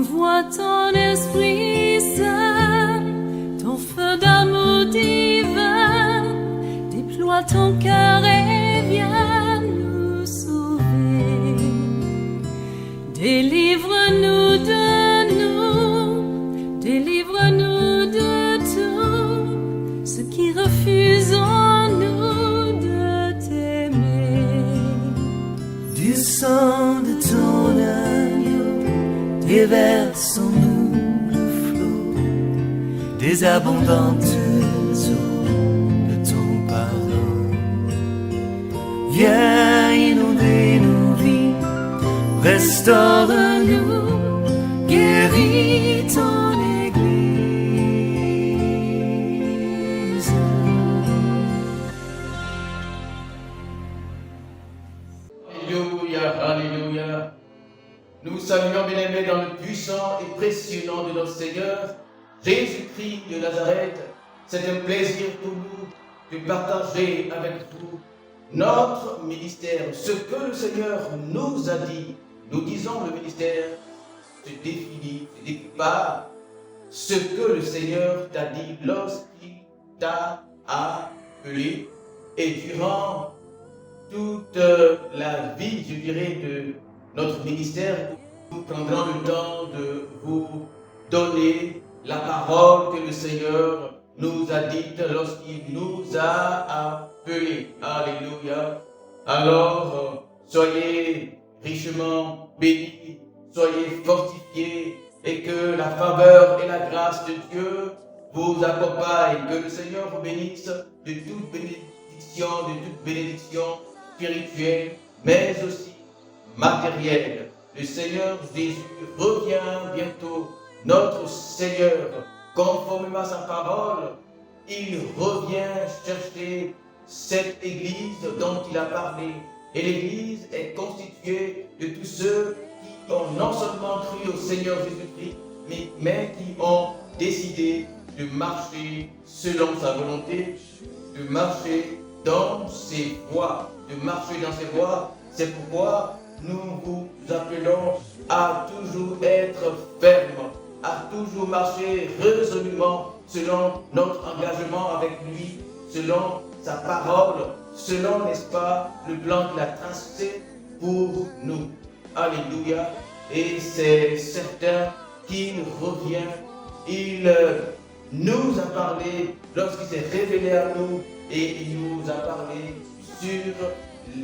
Envoie ton Esprit Saint, ton feu d'amour divin, déploie ton cœur et viens nous sauver. Délivre-nous de nous, délivre-nous de tout ce qui refuse en nous de t'aimer. Du sang de ton agneau, déverse en nous le flot des abondantes eaux de ton pardon. Viens inonder nos vies, restaure-nous, guéris ton Église. Alléluia, alléluia. Nous saluons, bien-aimés, dans le puissant et précieux nom de notre Seigneur, Jésus-Christ de Nazareth. C'est un plaisir pour nous de partager avec vous notre ministère. Ce que le Seigneur nous a dit, nous disons le ministère se définit, se décrit par ce que le Seigneur t'a dit lorsqu'il t'a appelé. Et durant toute la vie, je dirais, de notre ministère, nous prendrons le temps de vous donner la parole que le Seigneur nous a dite lorsqu'il nous a appelés. Alléluia. Alors, soyez richement bénis, soyez fortifiés et que la faveur et la grâce de Dieu vous accompagnent. Que le Seigneur vous bénisse de toute bénédiction spirituelle, mais aussi matérielle. Le Seigneur Jésus revient bientôt. Notre Seigneur, conformément à sa parole, il revient chercher cette Église dont il a parlé. Et l'Église est constituée de tous ceux qui ont non seulement cru au Seigneur Jésus-Christ, mais qui ont décidé de marcher selon sa volonté, de marcher dans ses voies, de marcher dans ses voies. C'est pourquoi nous vous appelons à toujours être fermes, à toujours marcher résolument selon notre engagement avec lui, selon sa parole, selon, n'est-ce pas, le plan qu'il a tracé pour nous. Alléluia. Et c'est certain qu'il revient. Il nous a parlé lorsqu'il s'est révélé à nous et il nous a parlé sur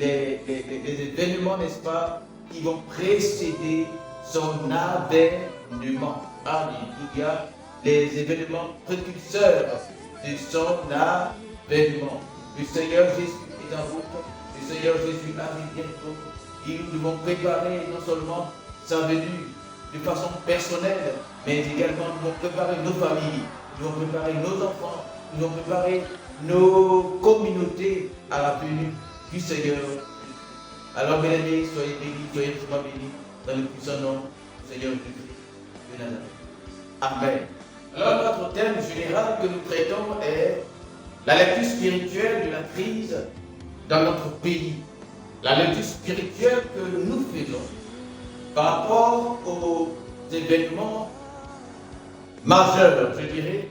les événements, n'est-ce pas, qui vont précéder son avènement. Alléluia. Les événements précurseurs de son avènement. Le Seigneur Jésus est en route. Le Seigneur Jésus arrive bientôt. Et nous devons préparer non seulement sa venue de façon personnelle, mais également nous devons préparer nos familles, nous devons préparer nos enfants, nous devons préparer nos communautés à la venue du Seigneur. Alors, mes amis, soyez bénis, soyez vraiment bénis dans le puissant nom du Seigneur Jésus de Nazareth. Amen. Alors, notre thème général que nous traitons est la lecture spirituelle de la crise dans notre pays. La lecture spirituelle que nous faisons par rapport aux événements majeurs, je dirais,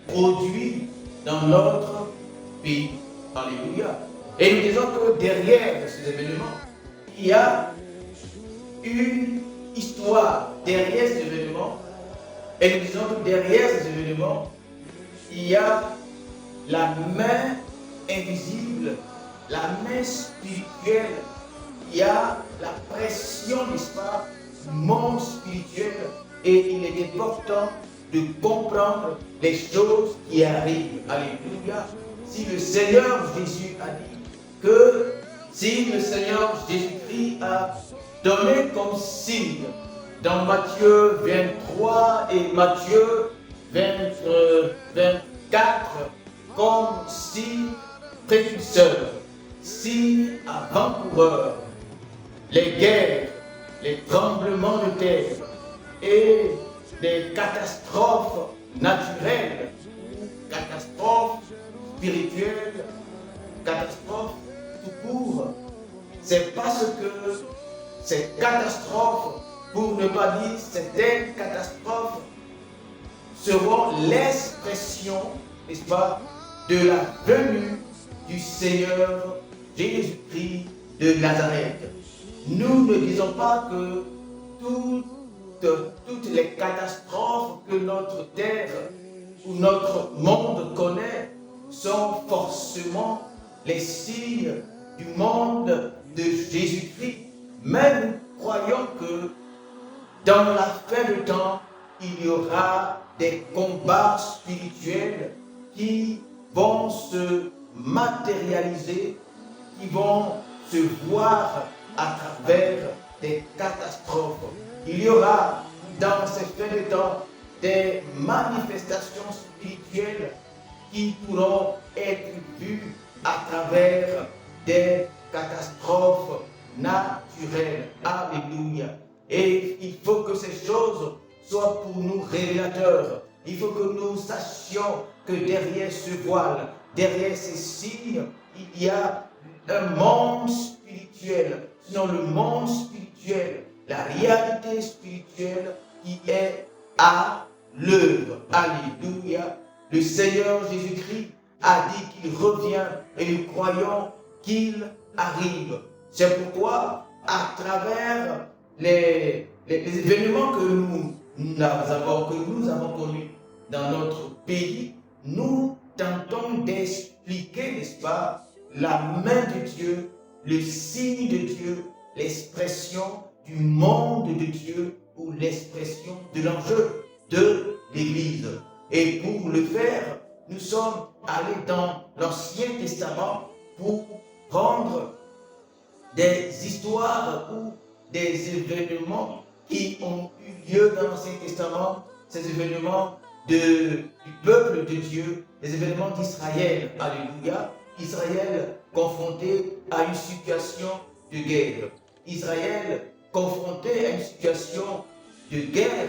produits dans notre pays. Alléluia. Et nous disons que derrière ces événements, il y a une histoire derrière ces événements. Et nous disons que derrière ces événements, il y a la main invisible, la main spirituelle. Il y a la pression, n'est-ce pas, du monde spirituel. Et il est important de comprendre les choses qui arrivent. Alléluia. Si le Seigneur Jésus a dit que si le Seigneur Jésus-Christ a donné comme signe dans Matthieu 23 et Matthieu 24 comme signe précurseur, signe avant-coureur, les guerres, les tremblements de terre et des catastrophes naturelles, catastrophes spirituelles, catastrophes tout court. C'est parce que ces catastrophes pour ne pas dire certaines catastrophes, seront l'expression, n'est-ce pas, de la venue du Seigneur Jésus-Christ de Nazareth. Nous ne disons pas que toutes les catastrophes que notre terre ou notre monde connaît sont forcément les signes du monde de Jésus-Christ. Mais nous croyons que dans la fin du temps, il y aura des combats spirituels qui vont se matérialiser, qui vont se voir à travers des catastrophes. Il y aura dans ces fins de temps des manifestations spirituelles qui pourront être vues à travers des catastrophes naturelles. Alléluia. Et il faut que ces choses soient pour nous révélateurs. Il faut que nous sachions que derrière ce voile, derrière ces signes, il y a un monde spirituel. Sinon le monde spirituel, la réalité spirituelle qui est à l'œuvre. Alléluia. Le Seigneur Jésus-Christ a dit qu'il revient et nous croyons qu'il arrive. C'est pourquoi, à travers les événements que nous avons connus dans notre pays, nous tentons d'expliquer, n'est-ce pas, la main de Dieu, le signe de Dieu, l'expression du monde de Dieu ou l'expression de l'enjeu de l'Église. Et pour le faire, nous sommes allés dans l'Ancien Testament pour prendre des histoires ou des événements qui ont eu lieu dans l'Ancien Testament, ces événements du peuple de Dieu, les événements d'Israël. Alléluia. Israël confronté à une situation de guerre. Israël confronté à une situation de guerre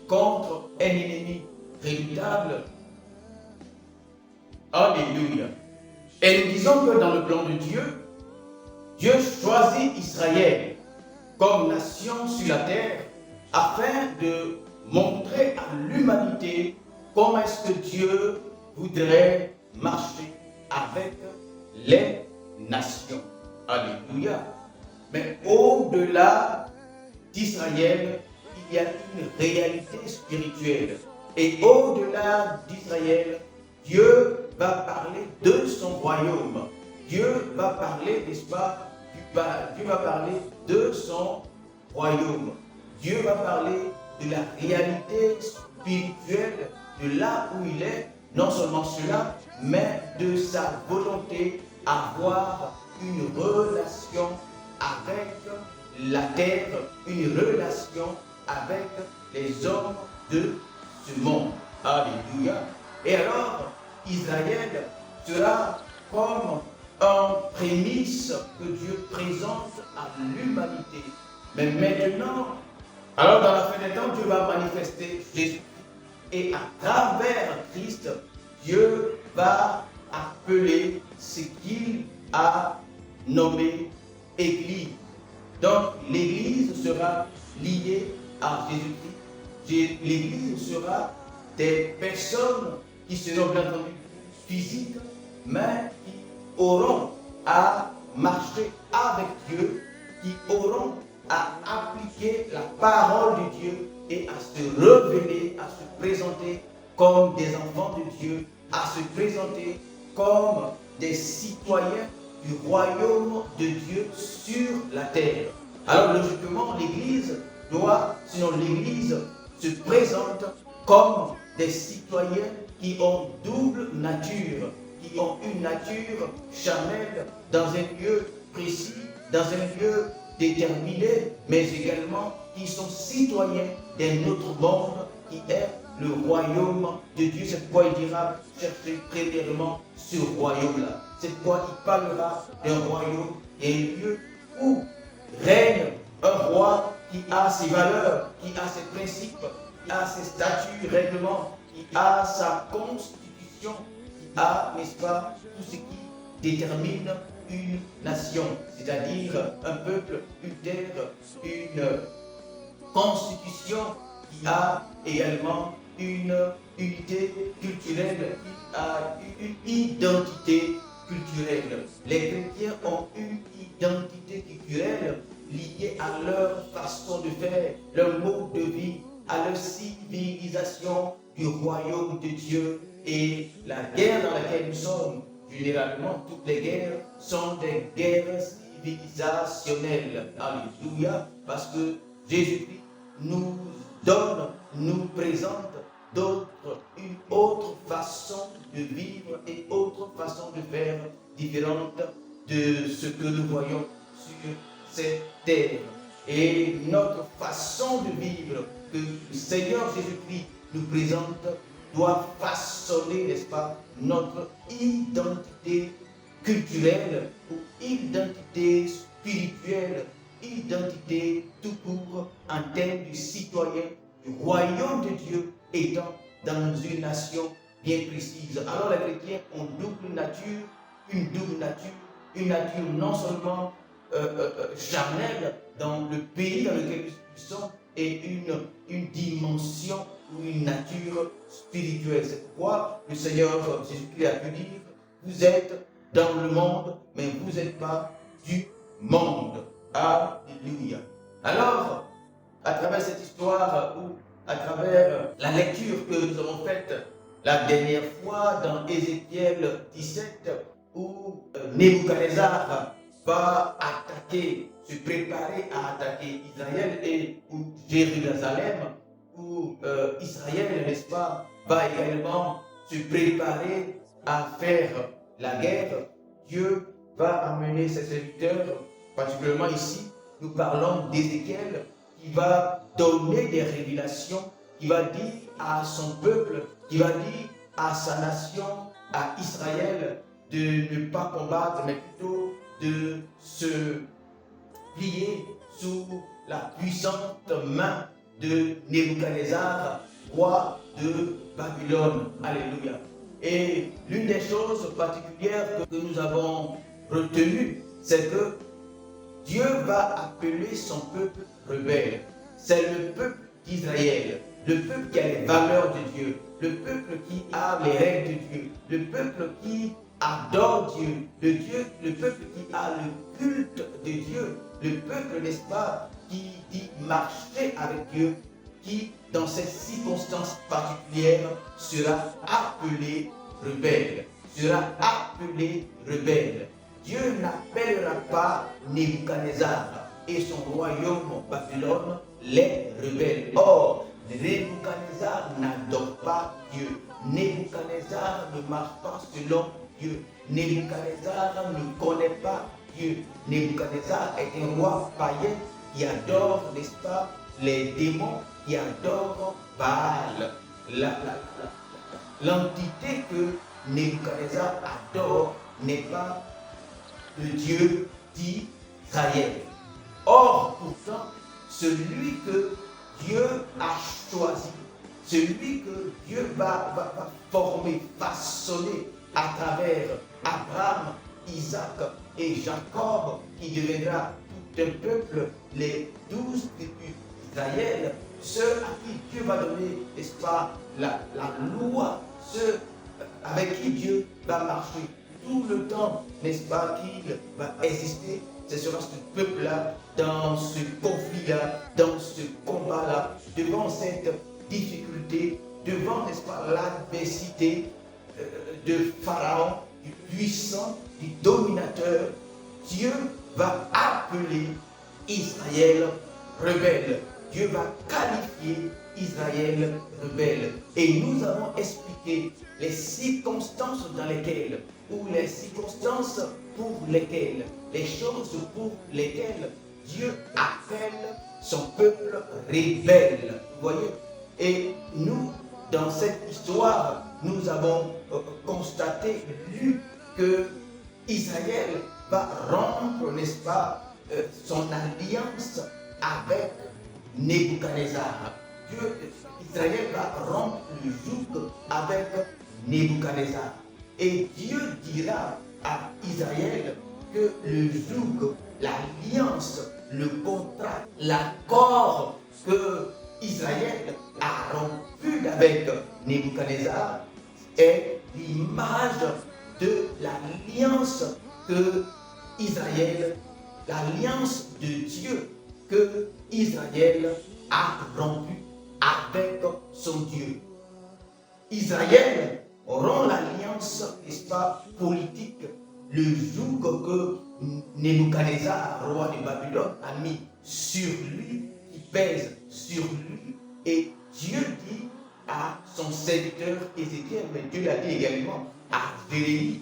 contre un ennemi redoutable. Alléluia. Et nous disons que dans le plan de Dieu, Dieu choisit Israël comme nation sur la terre afin de montrer à l'humanité comment est-ce que Dieu voudrait marcher avec les nations. Alléluia. Mais au-delà d'Israël, il y a une réalité spirituelle. Et au-delà d'Israël, Dieu va parler de son royaume. Dieu va parler, n'est-ce pas, Dieu va parler de son royaume. Dieu va parler de la réalité spirituelle de là où il est. Non seulement cela, mais de sa volonté d'avoir une relation avec la terre, une relation avec les hommes de ce monde. Alléluia. Et alors, Israël sera comme un prémisse que Dieu présente à l'humanité. Mais maintenant, alors dans la fin des temps, Dieu va manifester Jésus. Et à travers Christ, Dieu va appeler ce qu'il a nommé Église. Donc l'Église sera liée à Jésus-Christ. L'Église sera des personnes qui seront bien entendu physiques, mais qui auront à marcher avec Dieu, qui auront à appliquer la parole de Dieu et à se révéler, à se présenter comme des enfants de Dieu, à se présenter comme des citoyens du royaume de Dieu sur la terre. Alors logiquement, l'Église doit, sinon l'Église se présente comme des citoyens qui ont double nature, qui ont une nature charnelle dans un lieu précis, dans un lieu déterminé, mais également qui sont citoyens d'un autre monde qui est le royaume de Dieu. C'est pourquoi il dira chercher premièrement ce royaume-là. C'est pourquoi il parlera d'un royaume et un lieu où règne un roi qui a ses valeurs, qui a ses principes, qui a ses statuts, règlements, qui a sa constitution, qui a, n'est-ce pas, tout ce qui détermine une nation, c'est-à-dire un peuple, une terre, une constitution qui a également une unité culturelle, qui a une identité culturelle. Les chrétiens ont une identité culturelle liée à leur façon de faire, leur mode de vie, à leur civilisation du royaume de Dieu. Et la guerre dans laquelle nous sommes, généralement toutes les guerres, sont des guerres civilisationnelles. Alléluia, parce que Jésus-Christ nous donne, nous présente une autre façon de vivre et autre façon de faire différente de ce que nous voyons sur cette terre. Et notre façon de vivre que le Seigneur Jésus-Christ nous présente doit façonner, n'est-ce pas, notre identité culturelle ou identité spirituelle, identité tout court en termes de citoyen du royaume de Dieu étant dans une nation bien précise. Alors les chrétiens ont une nature non seulement charnelle dans le pays dans lequel nous sommes et une dimension ou une nature spirituelle. C'est pourquoi le Seigneur Jésus-Christ a pu dire, vous êtes dans le monde, mais vous n'êtes pas du monde. Alléluia. Alors, à travers cette histoire ou à travers la lecture que nous avons faite la dernière fois dans Ézéchiel 17, où Nebuchadnezzar va attaquer, se préparer à attaquer Israël et ou Jérusalem, où Israël, n'est-ce pas, va également se préparer à faire la guerre. Dieu va amener ses serviteurs, particulièrement ici, nous parlons d'Ézéchiel, qui va donner des révélations, qui va dire à son peuple, qui va dire à sa nation, à Israël, de ne pas combattre, mais plutôt de se plier sous la puissante main de Nebuchadnezzar, roi de Babylone. Alléluia. Et l'une des choses particulières que nous avons retenues, c'est que Dieu va appeler son peuple rebelle. C'est le peuple d'Israël, le peuple qui a les valeurs de Dieu, le peuple qui a les règles de Dieu, le peuple qui adore Dieu, le peuple qui a le culte de Dieu, le peuple, n'est-ce pas, qui dit marcher avec Dieu, qui, dans ces circonstances particulières, sera appelé rebelle, Dieu n'appellera pas Nebuchadnezzar et son royaume Babylone les rebelles. Or, Nebuchadnezzar n'adore pas Dieu. Nebuchadnezzar ne marche pas selon Dieu. Nebuchadnezzar ne connaît pas Dieu. Nebuchadnezzar est un roi païen qui adore, n'est-ce pas, les démons, qui adore Baal. L'entité que Nebuchadnezzar adore n'est pas le Dieu d'Israël. Or, pourtant, celui que Dieu a choisi, celui que Dieu va former, façonner à travers Abraham, Isaac et Jacob, qui deviendra tout un peuple, les 12 tribus d'Israël, ceux à qui Dieu va donner, n'est-ce pas, la loi, ceux avec qui Dieu va marcher tout le temps, n'est-ce pas, qu'il va exister. Ce sera ce peuple-là, dans ce conflit-là, dans ce combat-là, devant cette difficulté, devant, n'est-ce pas, l'adversité de Pharaon, du puissant, du dominateur. Dieu va appeler Israël rebelle. Dieu va qualifier Israël rebelle. Et nous avons expliqué les circonstances dans lesquelles, ou les circonstances pour lesquelles, les choses pour lesquelles Dieu appelle son peuple rebelle. Vous voyez? Et nous, dans cette histoire, nous avons constaté, lu que Israël va rompre, n'est-ce pas, son alliance avec Nebuchadnezzar. Israël va rompre le joug avec Nebuchadnezzar. Et Dieu dira à Israël que le joug, l'alliance, le contrat, l'accord que Israël a rompu avec Nebuchadnezzar est l'image de l'alliance que Israël, l'alliance de Dieu que Israël a rompue avec son Dieu. Israël rompt l'alliance, n'est-ce pas, politique, le joug que Nebuchadnezzar, roi de Babylone, a mis sur lui, qui pèse sur lui, et Dieu dit à son serviteur Ézéchiel, mais Dieu l'a dit également à Jérémie,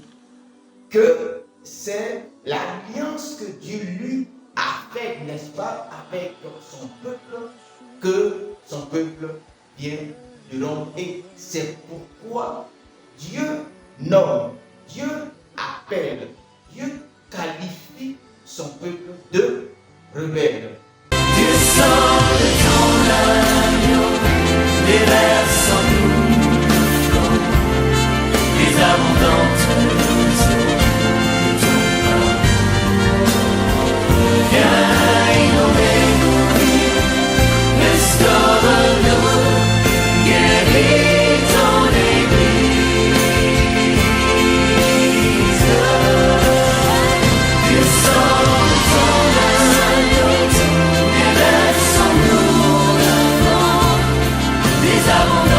que c'est l'alliance que Dieu lui a faite, n'est-ce pas, avec son peuple, que son peuple vient de rompre. Et c'est pourquoi Dieu nomme, Dieu appelle, Dieu qualifie son peuple de rebelle. Du sang de ton agneau, déverse en nous le flot des abondantes eaux de ton pain. Viens inonder nos vies, restaure-nous, guéris ton Église. Du sang de ton agneau, déverse en nous le flot des abondantes